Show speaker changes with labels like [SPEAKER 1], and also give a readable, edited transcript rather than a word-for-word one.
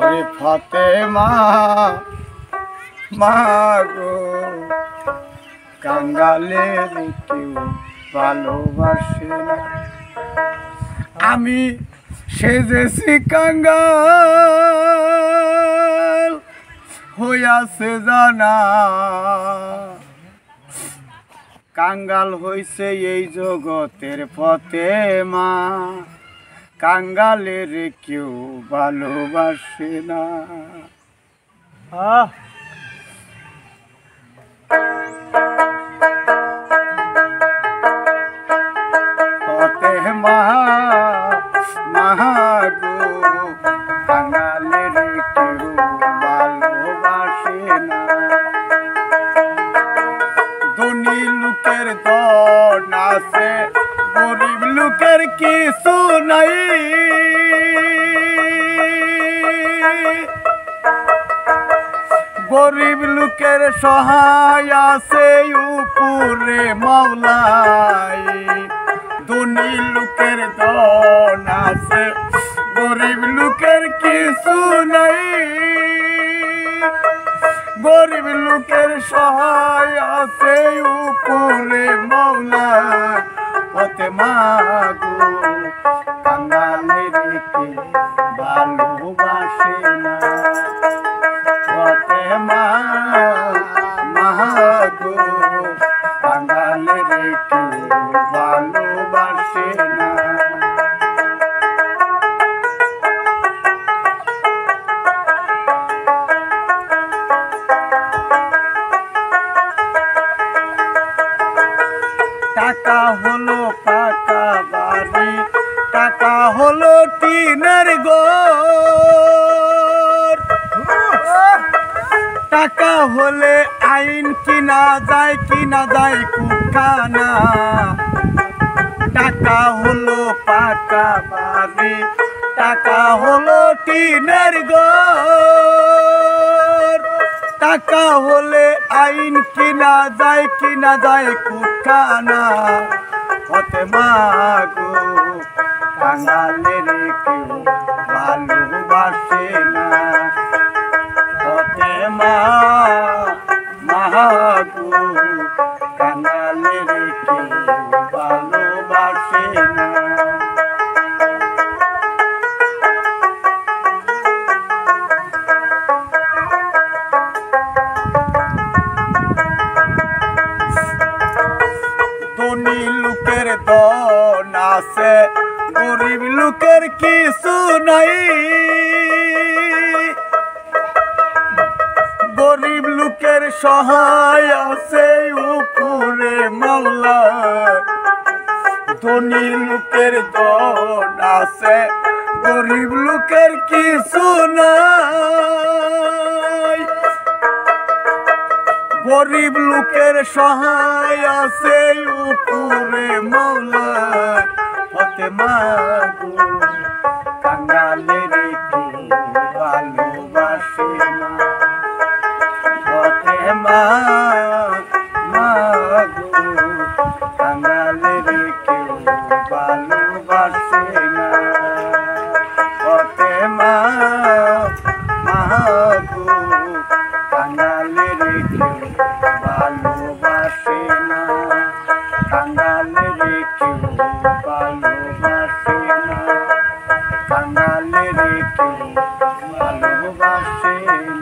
[SPEAKER 1] ওরে ফাতেমা মা গো, কাঙ্গালের কেউ ভালোবাসে না। আমি সেজেছি কাঙ্গাল হইয়াছে জানা, কাঙ্গাল হইছে এই জগতের ফাতেমা, কাঙ্গালের কেউ ভালোবাসে না। ফাতেমা মা গো, কাঙ্গালের কেউ ভালোবাসে না। ধনী লোকের দন আছে, গরিব লোকের কিছু নাই। গরিব লোকের সহায় আছে উপরে মাওলাই। ধনী লোকের ধন আছে, গরিব লোকের কিছু নাই। গরিব লোকের সহায় আছে উপরে মাওলাই। ফাতেমা গো, কাঙ্গালের কেউ ভালোবাসে না। ফাতেমা মা গো, কাঙ্গালের কেউ ভালোবাসে না। টাকা হলো পাকা বাড়ি, টাকা হলো টিনের ঘর। টাকা হলে আইন কিনা যায় কুখানা। টাকা হলো পাকা বাড়ি, টাকা হলো টিনের ঘর। টাকা হলে আইন কিনা যায় কুখানা। ফাতেমা গো, কাঙ্গালের কেউ ভালোবাসে না। ফাতেমা মা গো, কাঙ্গালের কেউ ভালোবাসে না। ধনী লোকের ধন আছে, গরিব লোকের কিছু নাই। গরিব লোকের সহায় আছে উপরে মাওলা। ধনী লোকের ধন আছে, গরিব লোকের কিছু নাই। গরিব লোকের সহায় আছে উপরে মাওলা। ফাতেমা গো, কাঙ্গালের কেউ ভালোবাসে না। ফাতেমা মা গো, কাঙ্গালের কেউ ভালোবাসে না। ফাতেমা মা গো, কাঙ্গালের কেউ ভালোবাসে না। কাঙ্গালের কেউ ভালোবাসে না। কাঙ্গালের কেউ ভালোবাসে না।